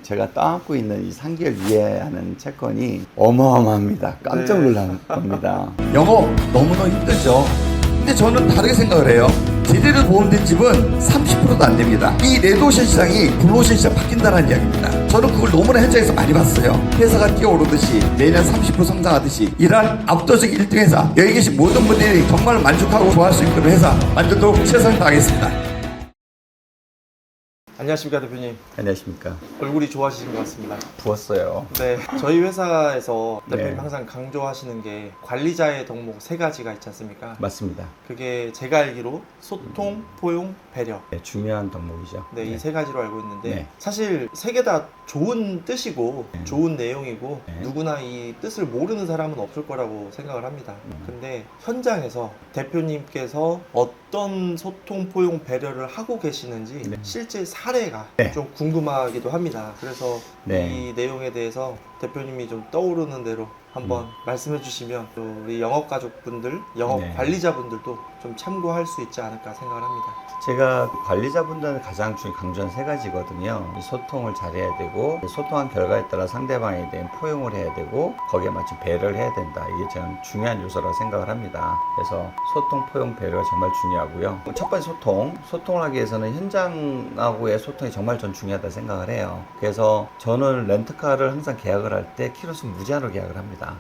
제가 떠안고 있는 이 3개월 이해 하는 채권이 어마어마합니다. 깜짝 놀랄 겁니다. 영업 너무너무 힘들죠. 근데 저는 다르게 생각을 해요. 제대로 보험된 집은 30%도 안 됩니다. 이 레드오션 시장이 블루오션 시장 바뀐다는 이야기입니다. 저는 그걸 너무나 현장에서 많이 봤어요. 회사가 뛰어오르듯이 매년 30% 성장하듯이 이러한 압도적 1등 회사, 여기 계신 모든 분들이 정말 만족하고 좋아할 수 있는 회사 만들도록 최선을 다하겠습니다. 안녕하십니까 대표님. 안녕하십니까. 얼굴이 좋아지신 것 같습니다. 부었어요. 네, 저희 회사에서 대표님 네. 항상 강조하시는 게 관리자의 덕목 3가지가 있지 않습니까? 맞습니다. 그게 제가 알기로 소통, 포용, 배려. 네, 중요한 덕목이죠. 네, 이 3가지로 알고 있는데 네. 사실 3개 다 좋은 뜻이고 네. 좋은 내용이고 네. 누구나 이 뜻을 모르는 사람은 없을 거라고 생각을 합니다. 근데 현장에서 대표님께서 어떤 소통, 포용, 배려를 하고 계시는지 네. 실제 사례가 네. 좀 궁금하기도 합니다. 그래서 네. 이 내용에 대해서 대표님이 좀 떠오르는 대로 한번 말씀해 주시면 또 우리 영업 가족분들, 영업 네. 관리자분들도 좀 참고할 수 있지 않을까 생각을 합니다. 제가 관리자분들은 가장 강조한 3가지거든요. 소통을 잘해야 되고, 소통한 결과에 따라 상대방에 대한 포용을 해야 되고, 거기에 맞춘 배려를 해야 된다. 이게 저는 중요한 요소라고 생각을 합니다. 그래서 소통, 포용, 배려가 정말 중요하고요. 첫 번째 소통을 하기 위해서는 현장하고의 소통이 정말 전 중요하다 생각을 해요. 그래서 저는 렌트카를 항상 계약을 할 때 키로수 무제한으로 계약을 합니다.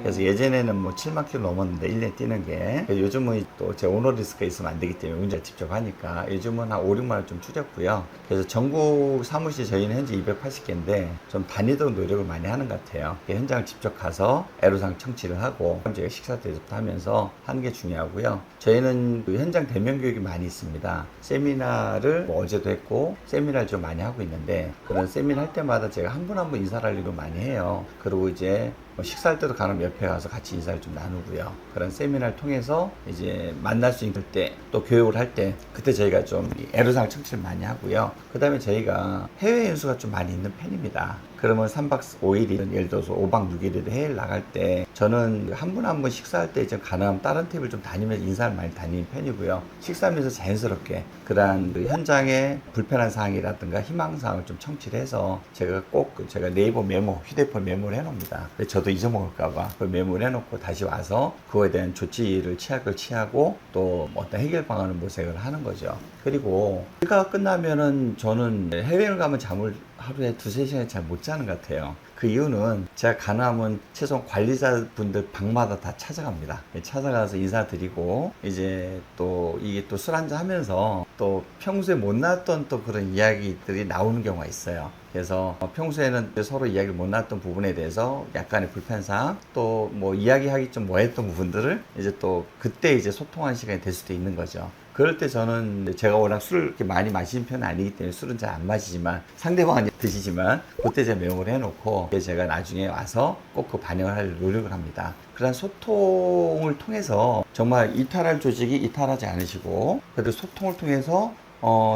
그래서 예전에는 뭐 7만 킬로 넘었는데 1년 뛰는 게, 요즘은 또 제 오너 리스크가 있으면 안 되기 때문에 운전 직접 하니까 요즘은 한 5, 6만 원 좀 줄였고요. 그래서 전국 사무실 저희는 현재 280개인데 좀 다니도록 노력을 많이 하는 것 같아요. 현장을 직접 가서 애로사항 청취를 하고 저희가 식사 대접도 하면서 하는 게 중요하고요. 저희는 그 현장 대면 교육이 많이 있습니다. 세미나를 뭐 어제도 했고 세미나를 좀 많이 하고 있는데, 그런 세미나 할 때마다 제가 한 분 한 분 인사를 할 일을 많이 해요. 그리고 이제 식사할 때도 가면 옆에 가서 같이 인사를 좀 나누고요. 그런 세미나를 통해서 이제 만날 수 있을 때, 또 교육을 할 때 그때 저희가 좀 애로사항 청취를 많이 하고요. 그 다음에 저희가 해외 연수가 좀 많이 있는 편입니다. 그러면 3박 5일이든 예를 들어서 5박 6일이든 해외를 나갈 때 저는 한 분 한 분 식사할 때 좀 가능하면 다른 팁을 좀 다니면서 인사를 많이 다니는 편이고요. 식사하면서 자연스럽게 그러한 그 현장의 불편한 사항이라든가 희망사항을 좀 청취를 해서 제가 꼭 제가 네이버 메모, 휴대폰 메모를 해놓습니다. 저도 잊어먹을까봐 그 메모를 해놓고 다시 와서 그거에 대한 조치를 취할 걸 취하고 또 어떤 해결 방안을 모색을 하는 거죠. 그리고 일과가 끝나면은 저는 해외를 가면 잠을 하루에 2-3시간 잘 못 자는 것 같아요. 그 이유는 제가 가능하면 최소한 관리자분들 방마다 다 찾아갑니다. 찾아가서 인사드리고, 이제 또 이게 또 술 한잔 하면서 또 평소에 못 나왔던 또 그런 이야기들이 나오는 경우가 있어요. 그래서 평소에는 서로 이야기를 못 나왔던 부분에 대해서 약간의 불편사항, 또 뭐 이야기하기 좀 뭐했던 부분들을 이제 또 그때 이제 소통하는 시간이 될 수도 있는 거죠. 그럴 때 저는 제가 워낙 술을 그렇게 많이 마시는 편은 아니기 때문에 술은 잘 안 마시지만 상대방은 드시지만 그때 제가 메모를 해놓고 제가 나중에 와서 꼭 그 반영을 할 노력을 합니다. 그런 소통을 통해서 정말 이탈할 조직이 이탈하지 않으시고, 그래도 소통을 통해서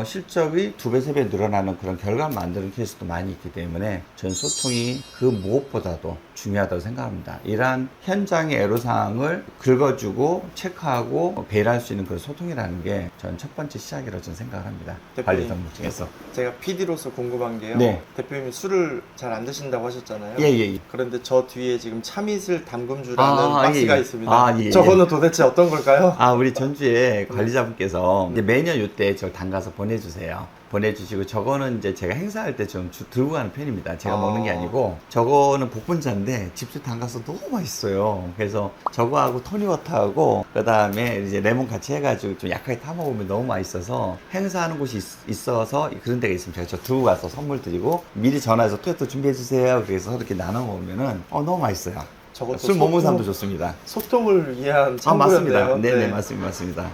실적이 2배, 3배 늘어나는 그런 결과를 만드는 케이스도 많이 있기 때문에 전 소통이 그 무엇보다도 중요하다고 생각합니다. 이러한 현장의 애로사항을 긁어주고 체크하고 배려할 수 있는 그런 소통이라는 게 전 첫 번째 시작이라고 저는 생각을 합니다. 관리 덕목 중에서. 제가 PD로서 궁금한 게요. 네. 대표님이 술을 잘 안 드신다고 하셨잖아요. 예. 그런데 저 뒤에 지금 참이슬 담금주라는 박스가 예. 있습니다. 예. 저거는 도대체 어떤 걸까요? 우리 전주에 관리자분께서 이제 매년 이때 저 담가서 보내주시고, 저거는 이제 제가 행사할 때 좀 들고 가는 편입니다. 제가 먹는 게 아니고, 저거는 복분자인데 집에 담가서 너무 맛있어요. 그래서 저거하고 토니워터하고 그 다음에 이제 레몬 같이 해가지고 좀 약하게 타 먹으면 너무 맛있어서, 행사하는 곳이 있어서 그런 데가 있으면 제가 저 들고 가서 선물 드리고 미리 전화해서 토요토 준비해 주세요. 그래서 이렇게 나눠 먹으면은 너무 맛있어요. 술 못 먹는 사람도 좋습니다. 소통을 위한 맞습니다. 창구였네요. 네네, 맞습니다.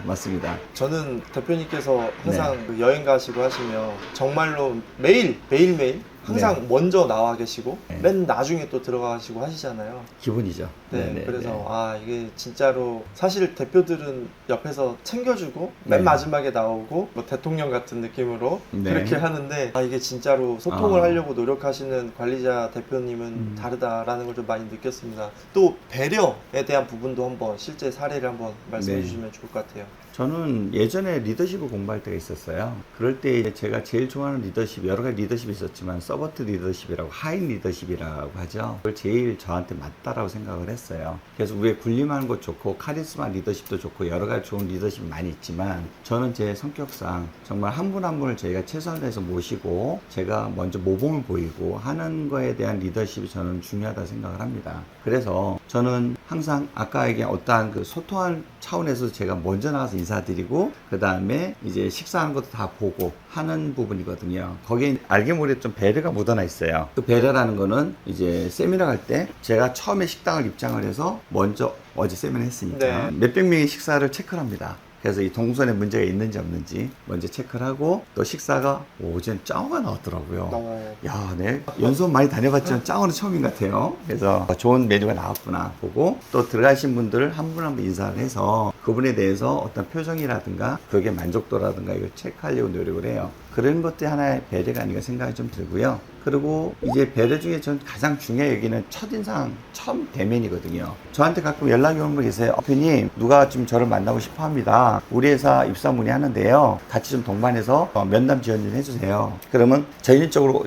맞습니다. 저는 대표님께서 항상 그 여행 가시고 하시면 정말로 매일매일 항상 먼저 나와 계시고 맨 나중에 또 들어가시고 하시잖아요. 기본이죠. 그래서 이게 진짜로 사실 대표들은 옆에서 챙겨주고 맨 마지막에 나오고 뭐 대통령 같은 느낌으로 그렇게 하는데, 이게 진짜로 소통을 하려고 노력하시는 관리자 대표님은 다르다라는 걸 좀 많이 느꼈습니다. 또 배려에 대한 부분도 한번 실제 사례를 한번 말씀해 주시면 좋을 것 같아요. 저는 예전에 리더십을 공부할 때가 있었어요. 그럴 때 제가 제일 좋아하는 리더십, 여러 가지 리더십이 있었지만 서버트 리더십이라고 하인 리더십이라고 하죠. 그걸 제일 저한테 맞다라고 생각을 했어요. 그래서 위에 군림하는 것 좋고 카리스마 리더십도 좋고 여러 가지 좋은 리더십이 많이 있지만 저는 제 성격상 정말 한 분 한 분을 저희가 최선을 다해서 모시고 제가 먼저 모범을 보이고 하는 거에 대한 리더십이 저는 중요하다 생각을 합니다. 그래서 저는 항상 아까 얘기한 어떠한 그 소통할 차원에서 제가 먼저 나가서 인사드리고 그 다음에 이제 식사하는 것도 다 보고 하는 부분이거든요. 거기에 알게 모르게 좀 배려가 묻어나 있어요. 그 배려라는 거는 이제 세미나 갈 때 제가 처음에 식당을 입장을 해서 먼저 어제 세미나 했으니까 네. 몇백 명의 식사를 체크를 합니다. 그래서 이 동선에 문제가 있는지 없는지 먼저 체크를 하고 또 식사가 오전 짱어가 나왔더라고요. 야, 네. 연수원 많이 다녀봤지만 짱어는 처음인 것 같아요. 그래서 좋은 메뉴가 나왔구나 보고 또 들어가신 분들을 한 분 한 분 인사를 해서 그분에 대해서 어떤 표정이라든가 그게 만족도라든가 이걸 체크하려고 노력을 해요. 그런 것도 하나의 배려가 아닌가 생각이 좀 들고요. 그리고 이제 배려 중에 전 가장 중요한 얘기는 첫인상, 처음 대면이거든요. 저한테 가끔 연락이 오는 분 계세요. 대표님, 누가 좀 저를 만나고 싶어 합니다. 우리 회사 입사 문의하는데요. 같이 좀 동반해서 면담 지원 좀 해주세요. 그러면 저희 쪽으로,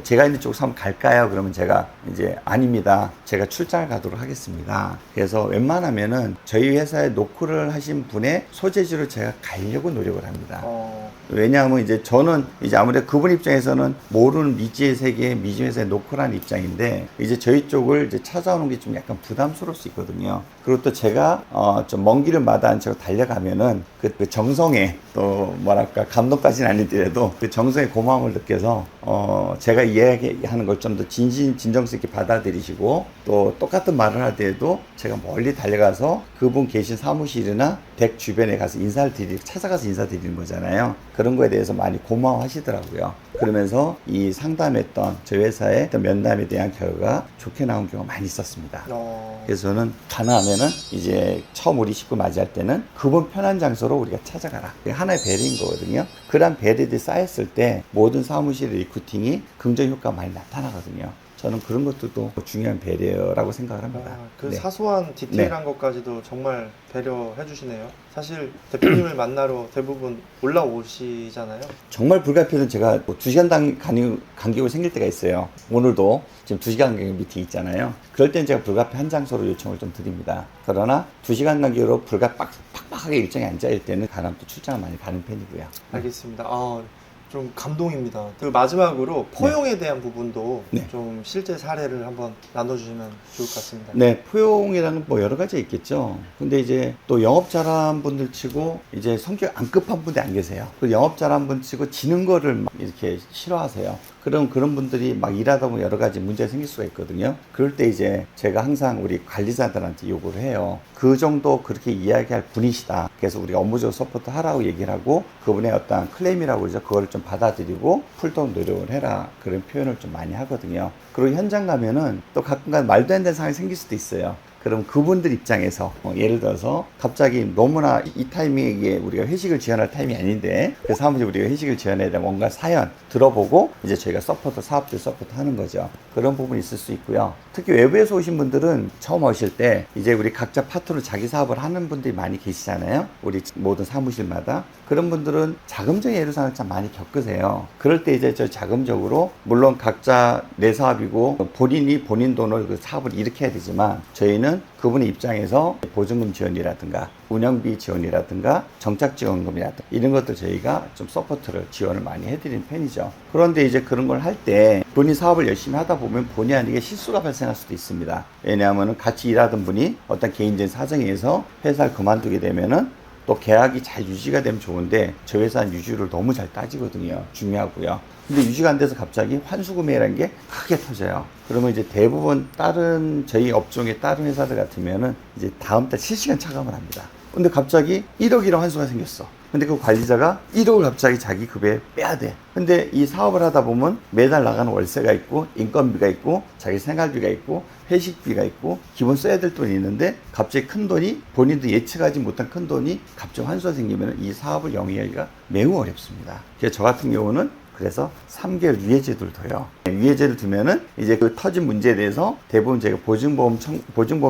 제가 있는 쪽으로 한번 갈까요? 그러면 제가 이제 아닙니다. 제가 출장을 가도록 하겠습니다. 그래서 웬만하면은 저희 회사에 노크를 하신 분의 소재지로 제가 가려고 노력을 합니다. 왜냐하면 이제 저는 이제 아무래도 그분 입장에서는 모르는 미지의 세계, 미지 회사에 노크라는 입장인데 이제 저희 쪽을 이제 찾아오는 게 좀 약간 부담스러울 수 있거든요. 그리고 또 제가 좀 먼 길을 마다한 채로 달려가면은 그 정성에 또 뭐랄까 감동까지는 아니더라도 그 정성의 고마움을 느껴서 제가 이야기하는 걸 좀 더 진정성 있게 받아들이시고 또 똑같은 말을 하더라도 제가 멀리 달려가서 그분 계신 사무실이나 댁 주변에 가서 인사를 드리고 찾아가서 인사드리는 거잖아요. 그런 거에 대해서 많이 고마워하시더라고요. 그러면서 이 상담했던 저희 회사의 어떤 면담에 대한 결과가 좋게 나온 경우가 많이 있었습니다. 그래서 저는 가능하면은 이제 처음 우리 식구 맞이할 때는 그분 편한 장소로 우리가 찾아가라. 그게 하나의 배려인 거거든요. 그런 배려들이 쌓였을 때 모든 사무실 리크루팅이 긍정 효과가 많이 나타나거든요. 저는 그런 것도 중요한 배려라고 생각을 합니다. 그 네. 사소한 디테일한 것까지도 정말 배려해 주시네요. 사실 대표님을 만나러 대부분 올라오시잖아요. 정말 불가피해서 제가 2시간 간격이 생길 때가 있어요. 오늘도 지금 2시간 간격 미팅 있잖아요. 그럴 땐 제가 불가피 한 장소로 요청을 좀 드립니다. 그러나 2시간 간격으로 빡빡하게 일정이 안 짜일 때는 가람 또 출장을 많이 가는 편이고요. 알겠습니다. 좀 감동입니다. 그 마지막으로 포용에 대한 부분도 네. 좀 실제 사례를 한번 나눠주시면 좋을 것 같습니다. 네, 포용이라는 뭐 여러 가지 있겠죠. 근데 이제 또 영업 잘한 분들 치고 이제 성격 안 급한 분들이 안 계세요. 그 영업 잘한 분 치고 지는 거를 막 이렇게 싫어하세요. 그럼 그런 분들이 막 일하다 보면 여러 가지 문제가 생길 수가 있거든요. 그럴 때 이제 제가 항상 우리 관리자들한테 요구를 해요. 그 정도 그렇게 이야기할 분이시다. 그래서 우리가 업무적으로 서포트 하라고 얘기를 하고 그분의 어떤 클레임이라고 그러죠. 그거를 좀 받아들이고 풀도록 노력을 해라. 그런 표현을 좀 많이 하거든요. 그리고 현장 가면은 또 가끔가다 말도 안 되는 상황이 생길 수도 있어요. 그럼 그분들 입장에서 예를 들어서 갑자기 너무나 이 타이밍에 우리가 회식을 지원할 타이밍이 아닌데 그 사무실 우리가 회식을 지원해야 돼 뭔가 사연 들어보고 이제 저희가 사업들 서포트 하는 거죠. 그런 부분이 있을 수 있고요. 특히 외부에서 오신 분들은 처음 오실 때 이제 우리 각자 파트로 자기 사업을 하는 분들이 많이 계시잖아요. 우리 모든 사무실마다. 그런 분들은 자금적인 애로사항을 참 많이 겪으세요. 그럴 때 이제 저 자금적으로 물론 각자 내 사업이고 본인이 본인 돈을 그 사업을 일으켜야 되지만 저희는 그분의 입장에서 보증금 지원이라든가 운영비 지원이라든가 정착지원금이라든가 이런 것들 저희가 좀 서포트를 지원을 많이 해드리는 편이죠. 그런데 이제 그런 걸 할 때 본인 사업을 열심히 하다 보면 본의 아니게 실수가 발생할 수도 있습니다. 왜냐하면 같이 일하던 분이 어떤 개인적인 사정에 의해서 회사를 그만두게 되면은 또 계약이 잘 유지가 되면 좋은데 저희 회사는 유지를 너무 잘 따지거든요. 중요하고요. 근데 유지가 안 돼서 갑자기 환수금이라는 게 크게 터져요. 그러면 이제 대부분 다른 저희 업종의 다른 회사들 같으면은 이제 다음 달 실시간 차감을 합니다. 근데 갑자기 1억이랑 환수가 생겼어. 근데 그 관리자가 1억을 갑자기 자기 급여에 빼야 돼. 근데 이 사업을 하다 보면 매달 나가는 월세가 있고 인건비가 있고 자기 생활비가 있고 회식비가 있고 기본 써야 될 돈이 있는데 갑자기 큰 돈이 본인도 예측하지 못한 큰 돈이 갑자기 환수가 생기면 이 사업을 영위하기가 매우 어렵습니다. 그래서 저 같은 경우는 그래서 3개월 유예제도를 둬요. 유예제를 두면은 이제 그 터진 문제에 대해서 대부분 제가 보증보험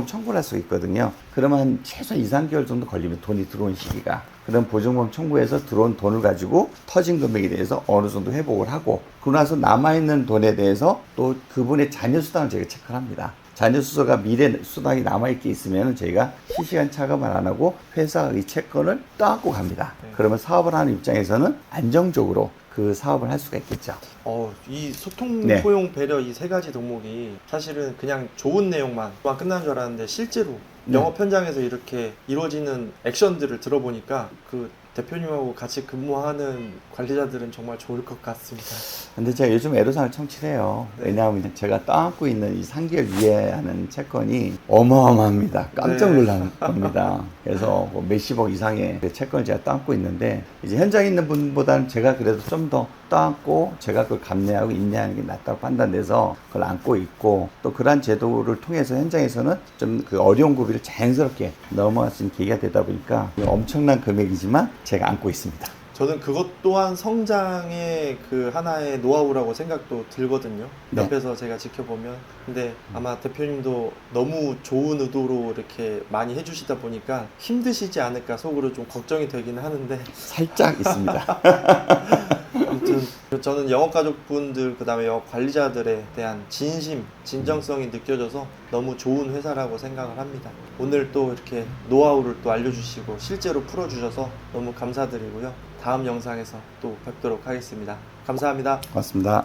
청구를 할 수 있거든요. 그러면 한 최소 2, 3개월 정도 걸리면 돈이 들어온 시기가. 그럼 보증보험 청구해서 들어온 돈을 가지고 터진 금액에 대해서 어느 정도 회복을 하고, 그러고 나서 남아있는 돈에 대해서 또 그분의 자녀 수당을 저희가 체크를 합니다. 자녀 수수가 미래 수당이 남아있게 있으면 저희가 실시간 차감을 안 하고 회사의 채권을 떠안고 갑니다. 그러면 사업을 하는 입장에서는 안정적으로 그 사업을 할 수가 있겠죠. 이 소통, 네. 포용, 배려 이 세 가지 덕목이 사실은 그냥 좋은 내용만 끝나는 줄 알았는데 실제로 네. 영업 현장에서 이렇게 이루어지는 액션들을 들어보니까 그 대표님하고 같이 근무하는 관리자들은 정말 좋을 것 같습니다. 근데 제가 요즘 애로사항을 청취해요. 왜냐하면 제가 떠안고 있는 이 3개월 이해하는 채권이 어마어마합니다. 깜짝 놀랄 겁니다. 그래서 뭐 몇십억 이상의 그 채권을 제가 떠안고 있는데, 이제 현장에 있는 분보다는 제가 그래도 좀 더 떠안고 제가 그걸 감내하고 인내하는 게 낫다고 판단돼서 그걸 안고 있고, 또 그러한 제도를 통해서 현장에서는 좀 그 어려운 고비를 자연스럽게 넘어갈 수 있는 계기가 되다 보니까 엄청난 금액이지만 제가 안고 있습니다. 저는 그것 또한 성장의 그 하나의 노하우라고 생각도 들거든요. 네. 옆에서 제가 지켜보면. 근데 아마 대표님도 너무 좋은 의도로 이렇게 많이 해주시다 보니까 힘드시지 않을까 속으로 좀 걱정이 되긴 하는데, 살짝 있습니다. 아무튼 저는 영업가족분들 그다음에 영업 관리자들에 대한 진심, 진정성이 느껴져서 너무 좋은 회사라고 생각을 합니다. 오늘 또 이렇게 노하우를 또 알려주시고 실제로 풀어주셔서 너무 감사드리고요. 다음 영상에서 또 뵙도록 하겠습니다. 감사합니다. 고맙습니다.